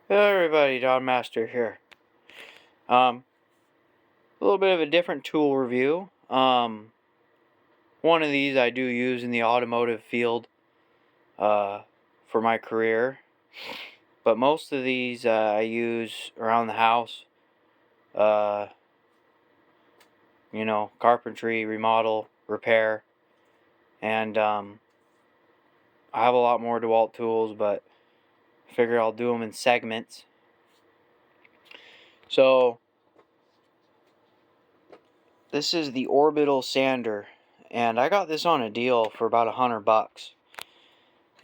Hello everybody, Don Master here. A little bit of a different tool review. One of these I do use in the automotive field for my career, but most of these I use around the house. Uh, Carpentry, remodel, repair, and I have a lot more DeWalt tools, but I figure I'll do them in segments. So this is the orbital sander, and I got this on a deal for about $100.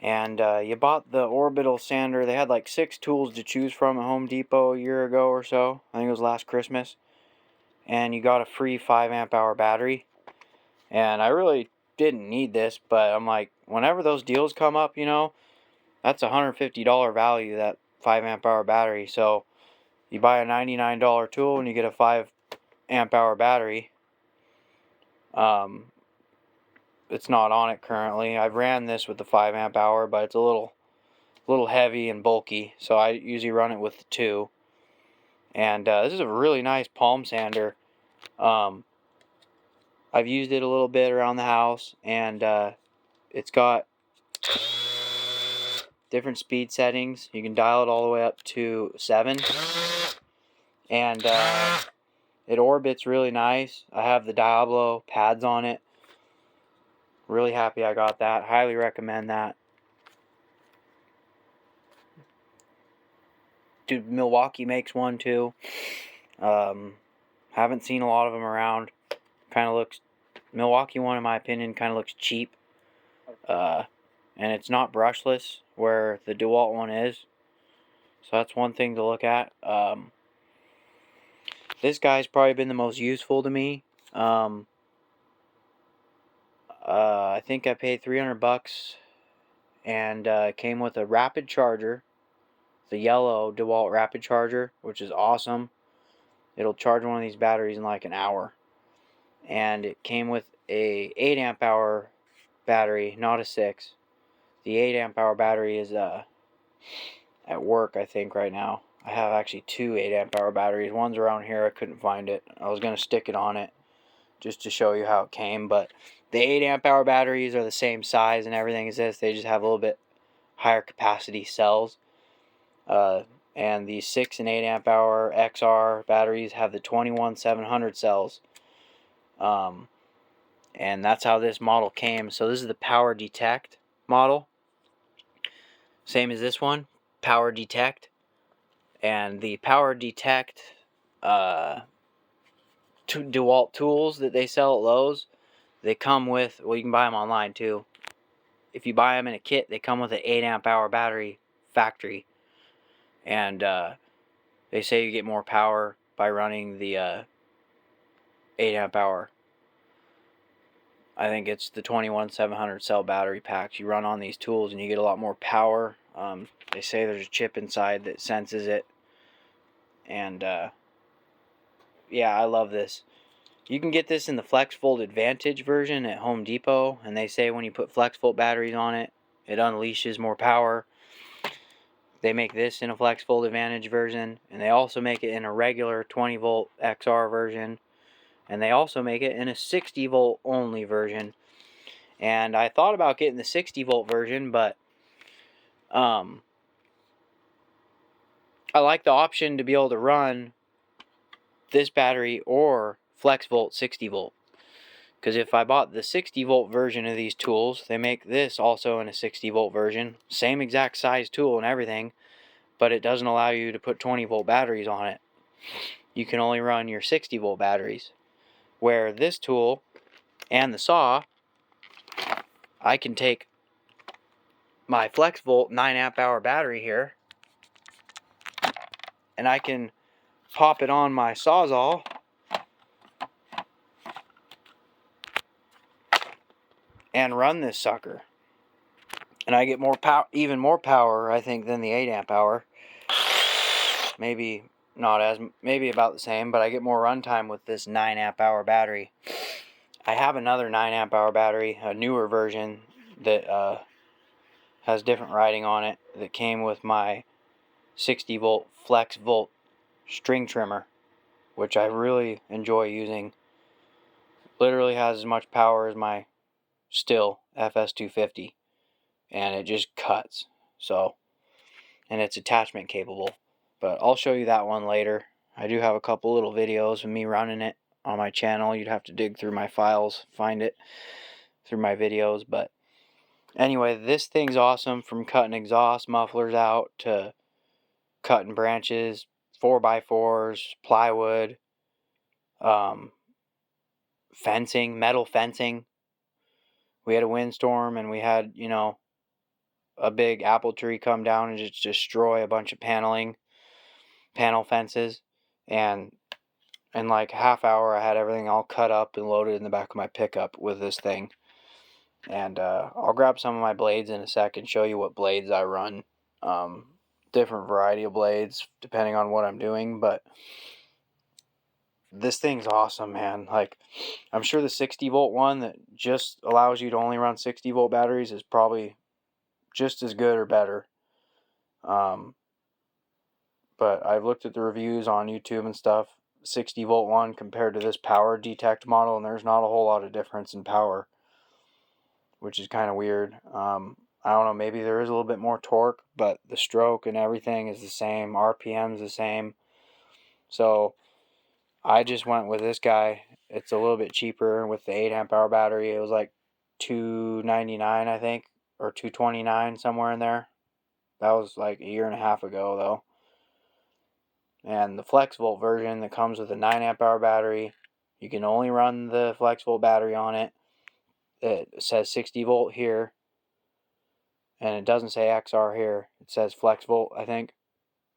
And you bought the orbital sander. They had like 6 tools to choose from at Home Depot a year ago or so. I think it was last Christmas. And you got a free 5 amp hour battery. And I really didn't need this, but I'm like, whenever those deals come up, that's a $150 value, that 5 amp hour battery. So you buy a $99 tool and you get a 5 amp hour battery. It's not on it currently. I've ran this with the 5 amp hour, but it's a little heavy and bulky, so I usually run it with the 2. And this is a really nice palm sander. I've used it a little bit around the house, and it's got different speed settings. You can dial it all the way up to 7, and it orbits really nice. I have the Diablo pads on it. Really happy I got that. Highly recommend that. Dude, Milwaukee makes one too. Haven't seen a lot of them around. Milwaukee one, in my opinion, kind of looks cheap. And it's not brushless, where the DeWalt one is. So that's one thing to look at. This guy's probably been the most useful to me. I think I paid $300, and it came with a rapid charger, the yellow DeWalt rapid charger, which is awesome. It'll charge one of these batteries in like an hour. And it came with a 8 amp hour battery, not a 6. The 8 amp hour battery is at work, I think, right now. I have actually 2 8 amp hour batteries. One's around here. I couldn't find it. I was going to stick it on it just to show you how it came, but the 8 amp hour batteries are the same size and everything as this. They just have a little bit higher capacity cells. And the 6 and 8 amp hour XR batteries have the 21700 cells. And that's how this model came. So this is the Power Detect model. Same as this one, Power Detect. And the Power Detect DeWalt tools that they sell at Lowe's, they come with, well, you can buy them online too. If you buy them in a kit, they come with an 8 amp hour battery factory. And they say you get more power by running the 8 amp hour. I think it's the 21700 cell battery packs. You run on these tools and you get a lot more power. They say there's a chip inside that senses it. And yeah, I love this. You can get this in the FlexVolt Advantage version at Home Depot, and they say when you put FlexVolt batteries on it, it unleashes more power. They make this in a FlexVolt Advantage version, and they also make it in a regular 20 volt XR version, and they also make it in a 60 volt only version. And I thought about getting the 60 volt version, but I like the option to be able to run this battery or FlexVolt 60 volt. Because if I bought the 60 volt version of these tools, they make this also in a 60 volt version. Same exact size tool and everything, but it doesn't allow you to put 20 volt batteries on it. You can only run your 60 volt batteries. Where this tool and the saw, I can take my FlexVolt 9 amp hour battery here, and I can pop it on my Sawzall and run this sucker. And I get more power, even more power, I think, than the 8 amp hour. Maybe about the same, but I get more runtime with this 9 amp hour battery. I have another 9 amp hour battery, a newer version that has different writing on it, that came with my 60 volt flex volt string trimmer, which I really enjoy using. Literally has as much power as my Stihl FS250, and it just cuts. So, and it's attachment capable. But I'll show you that one later. I do have a couple little videos of me running it on my channel. You'd have to dig through my files, find it through my videos. But anyway, this thing's awesome, from cutting exhaust mufflers out to cutting branches, 4x4s, plywood, fencing, metal fencing. We had a windstorm and we had, a big apple tree come down and just destroy a bunch of panel fences. And in like a half hour, I had everything all cut up and loaded in the back of my pickup with this thing. And I'll grab some of my blades in a second, show you what blades I run. Different variety of blades depending on what I'm doing, but this thing's awesome, man. Like, I'm sure the 60 volt one that just allows you to only run 60 volt batteries is probably just as good or better. But I've looked at the reviews on YouTube and stuff, 60 volt one compared to this power detect model, and there's not a whole lot of difference in power, which is kind of weird. I don't know, maybe there is a little bit more torque, but the stroke and everything is the same, RPM is the same. So I just went with this guy. It's a little bit cheaper with the 8 amp hour battery. It was like $299, I think, or $229, somewhere in there. That was like a year and a half ago, though. And the flex volt version that comes with a 9 amp hour battery, you can only run the flex volt battery on it. It says 60 volt here, and it doesn't say XR here. It says flex volt, I think.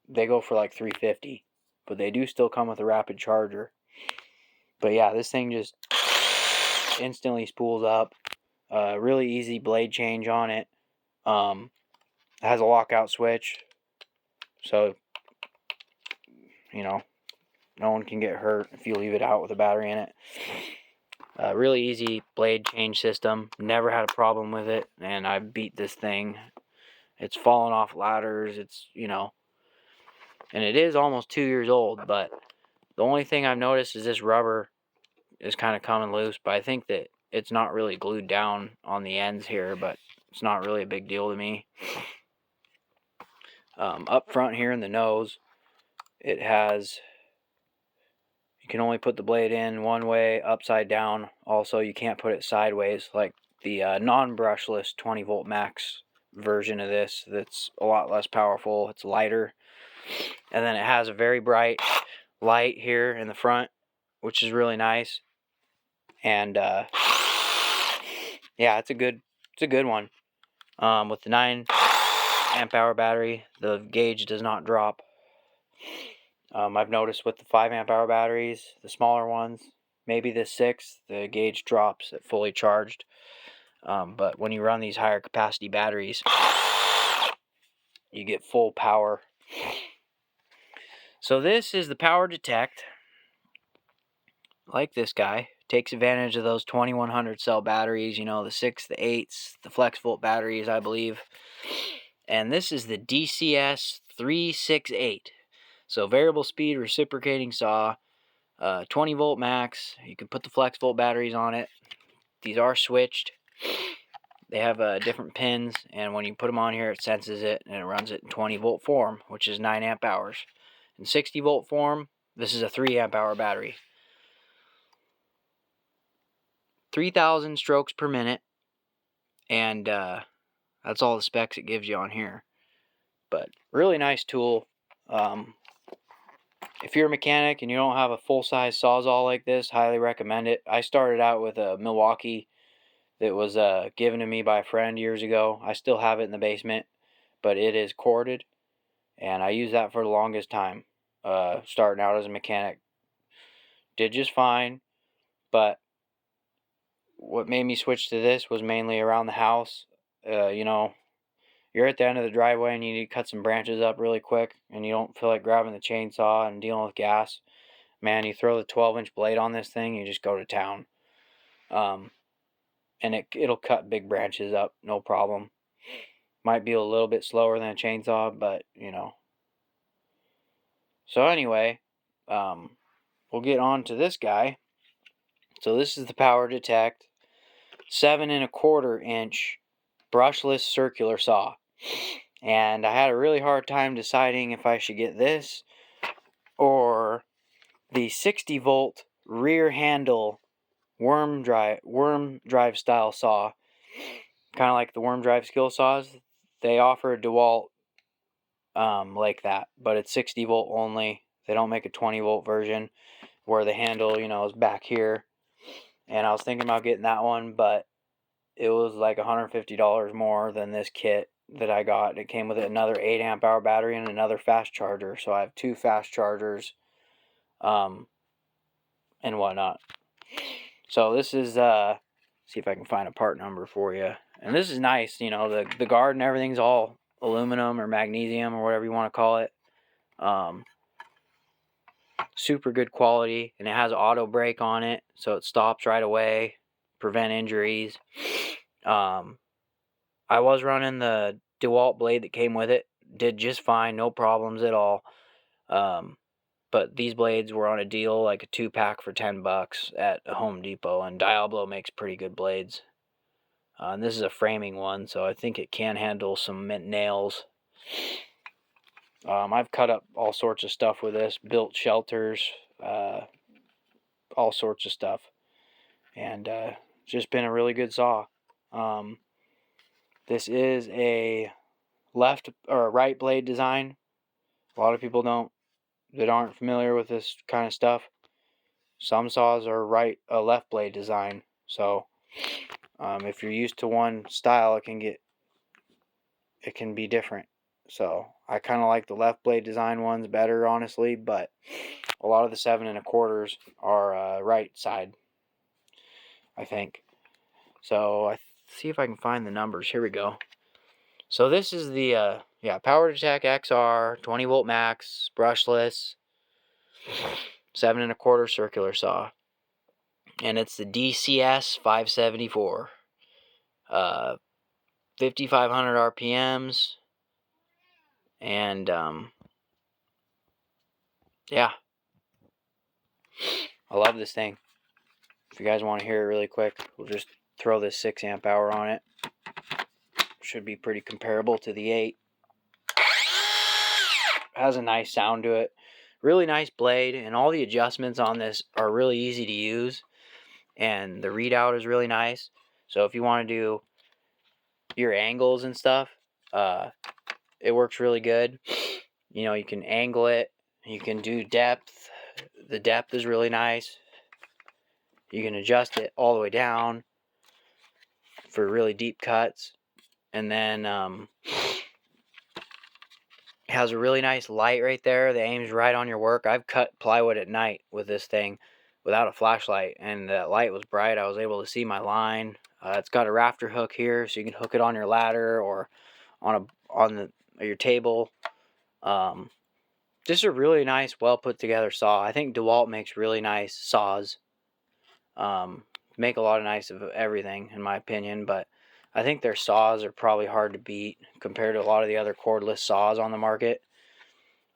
They go for like $350, but they do still come with a rapid charger. But yeah, this thing just instantly spools up. Really easy blade change on it. It has a lockout switch, so no one can get hurt if you leave it out with a battery in it. Really easy blade change system. Never had a problem with it, and I beat this thing. It's fallen off ladders. It's and it is almost 2 years old. But the only thing I've noticed is this rubber is kind of coming loose. But I think that it's not really glued down on the ends here. But it's not really a big deal to me. Up front here in the nose, it has. You can only put the blade in one way, upside down. Also, you can't put it sideways like the non-brushless 20 volt max version of this. That's a lot less powerful. It's lighter. And then it has a very bright light here in the front, which is really nice. And yeah, it's a good one. With the 9 amp hour battery, the gauge does not drop. I've noticed with the 5 amp hour batteries, the smaller ones, maybe the 6, the gauge drops at fully charged. But when you run these higher capacity batteries, you get full power. So this is the power detect. Like this guy. Takes advantage of those 2100 cell batteries, the 6, the 8s, the flex volt batteries, I believe. And this is the DCS 368. So variable speed reciprocating saw, 20 volt max. You can put the flex volt batteries on it. These are switched. They have different pins, and when you put them on here, it senses it, and it runs it in 20 volt form, which is 9 amp hours. In 60 volt form, this is a 3 amp hour battery. 3,000 strokes per minute, and that's all the specs it gives you on here. But really nice tool. If you're a mechanic and you don't have a full-size Sawzall like this, highly recommend it. I started out with a Milwaukee that was given to me by a friend years ago. I still have it in the basement, but it is corded, and I used that for the longest time. Starting out as a mechanic, did just fine, but what made me switch to this was mainly around the house. You're at the end of the driveway and you need to cut some branches up really quick, and you don't feel like grabbing the chainsaw and dealing with gas. Man, you throw the 12-inch blade on this thing, you just go to town. And it'll cut big branches up, no problem. Might be a little bit slower than a chainsaw, but So anyway, we'll get on to this guy. So this is the Power Detect 7 1/4 inch brushless circular saw. And I had a really hard time deciding if I should get this or the 60 volt rear handle worm drive style saw. Kind of like the worm drive skill saws. They offer a DeWalt like that, but it's 60 volt only. They don't make a 20 volt version where the handle, is back here. And I was thinking about getting that one, but it was like $150 more than this kit that I got. It came with another 8 amp hour battery and another fast charger. So I have 2 fast chargers and whatnot. So this is, see if I can find a part number for you. And this is nice, the guard and everything's all aluminum or magnesium or whatever you want to call it. Super good quality, and it has auto brake on it, so it stops right away, prevent injuries. I was running the DeWalt blade that came with it, did just fine, no problems at all. But these blades were on a deal, like a 2-pack for $10 at Home Depot, and Diablo makes pretty good blades. And this is a framing one, so I think it can handle some nails. I've cut up all sorts of stuff with this, built shelters, all sorts of stuff. And just been a really good saw. This is a left or right blade design. A lot of people that aren't familiar with this kind of stuff. Some saws are left blade design. So if you're used to one style, it can be different. So I kind of like the left blade design ones better, honestly, but a lot of the 7 1/4s are right side, I think. So see if I can find the numbers. Here we go. So this is the Power Detect XR 20 volt max brushless 7 1/4 circular saw, and it's the DCS 574, 5500 RPMs, and yeah, I love this thing. If you guys want to hear it really quick, we'll just throw this 6 amp hour on it. Should be pretty comparable to the 8. Has a nice sound to it. Really nice blade, and all the adjustments on this are really easy to use, and the readout is really nice. So if you want to do your angles and stuff, it works really good. You can angle it. You can do depth. The depth is really nice. You can adjust it all the way down for really deep cuts. And then it has a really nice light right there that aims right on your work. I've cut plywood at night with this thing without a flashlight, and the light was bright. I was able to see my line. It's got a rafter hook here, so you can hook it on your ladder or on your table. Just a really nice, well put together saw. I think DeWalt makes really nice saws. Make a lot of nice of everything, in my opinion, but I think their saws are probably hard to beat compared to a lot of the other cordless saws on the market.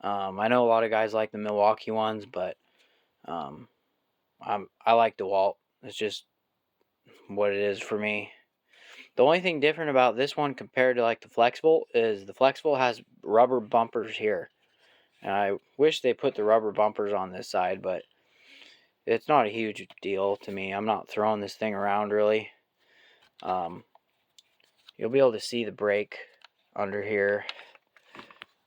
I know a lot of guys like the Milwaukee ones, but I like DeWalt. It's just what it is for me. The only thing different about this one compared to like the FlexVolt is the FlexVolt has rubber bumpers here. And I wish they put the rubber bumpers on this side, but it's not a huge deal to me. I'm not throwing this thing around really. You'll be able to see the brake under here.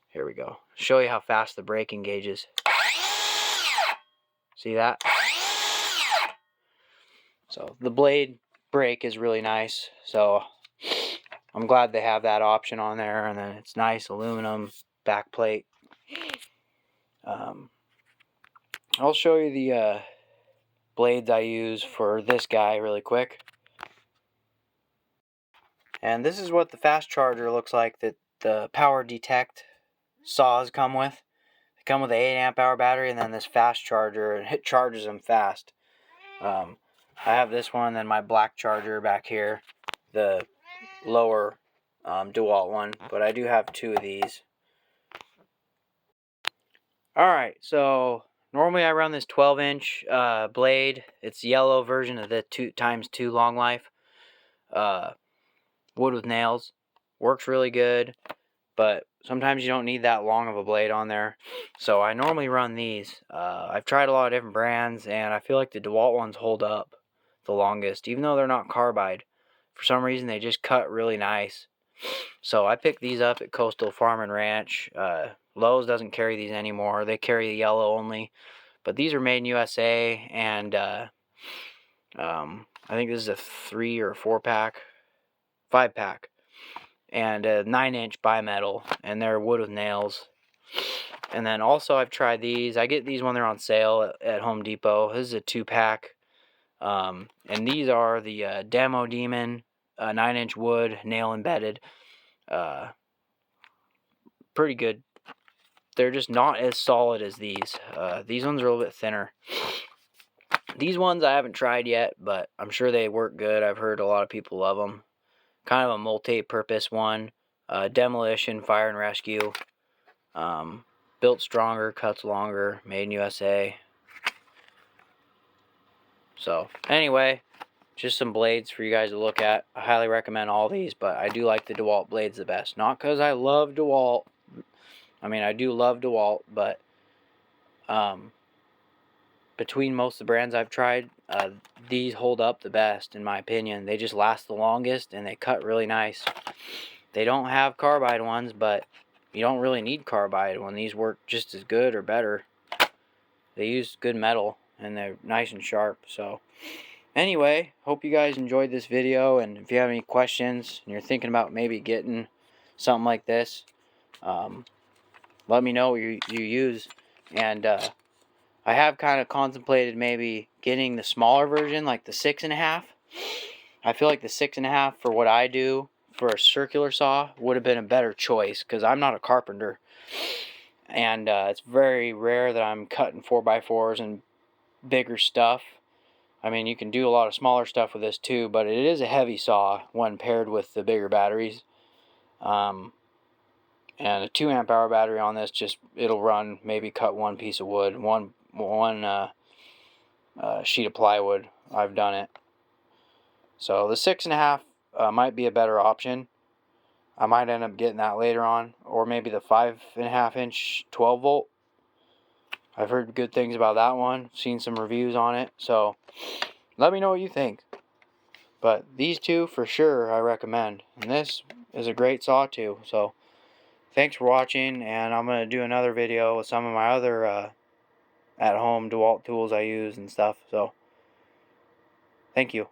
Here we go. Show you how fast the brake engages. See that? So the blade brake is really nice. So I'm glad they have that option on there. And then it's nice aluminum back plate. I'll show you the blades I use for this guy really quick. And this is what the fast charger looks like that the Power Detect saws come with. They come with an 8 amp hour battery and then this fast charger, and it charges them fast. I have this one and then my black charger back here, the lower DeWalt one, but I do have 2 of these. Alright, so normally I run this 12-inch blade. It's the yellow version of the 2x2 long life. Wood with nails. Works really good, but sometimes you don't need that long of a blade on there. So I normally run these. I've tried a lot of different brands, and I feel like the DeWalt ones hold up the longest, even though they're not carbide. For some reason, they just cut really nice. So I picked these up at Coastal Farm and Ranch. Lowe's doesn't carry these anymore. They carry the yellow only. But these are made in USA, and I think this is a 3 or 4-pack, 5-pack, and a 9-inch bimetal, and they're wood with nails. And then also I've tried these. I get these when they're on sale at Home Depot. This is a 2-pack, and these are the Demo Demon 9-inch wood, nail embedded. Pretty good. They're just not as solid as these. These ones are a little bit thinner. These ones I haven't tried yet, but I'm sure they work good. I've heard a lot of people love them. Kind of a multi-purpose one. Demolition, fire and rescue. Built stronger, cuts longer, made in USA. So, anyway, just some blades for you guys to look at. I highly recommend all these, but I do like the DeWalt blades the best. Not because I love DeWalt. I mean, I do love DeWalt, but between most of the brands I've tried, these hold up the best, in my opinion. They just last the longest, and they cut really nice. They don't have carbide ones, but you don't really need carbide when these work just as good or better. They use good metal, and they're nice and sharp. So anyway, hope you guys enjoyed this video, and if you have any questions and you're thinking about maybe getting something like this, let me know what you use. And I have kind of contemplated maybe getting the smaller version, like the 6.5. I feel like the 6.5 for what I do for a circular saw would have been a better choice, because I'm not a carpenter, and it's very rare that I'm cutting 4x4s and bigger stuff. I mean, you can do a lot of smaller stuff with this too, but it is a heavy saw when paired with the bigger batteries. And a 2 amp hour battery on this, just it'll run, maybe cut one piece of wood, one sheet of plywood. I've done it. So the 6.5 might be a better option. I might end up getting that later on, or maybe the 5.5-inch 12-volt. I've heard good things about that one, seen some reviews on it, so let me know what you think. But these two for sure I recommend, and this is a great saw too. So thanks for watching, and I'm going to do another video with some of my other at home DeWalt tools I use and stuff. So thank you.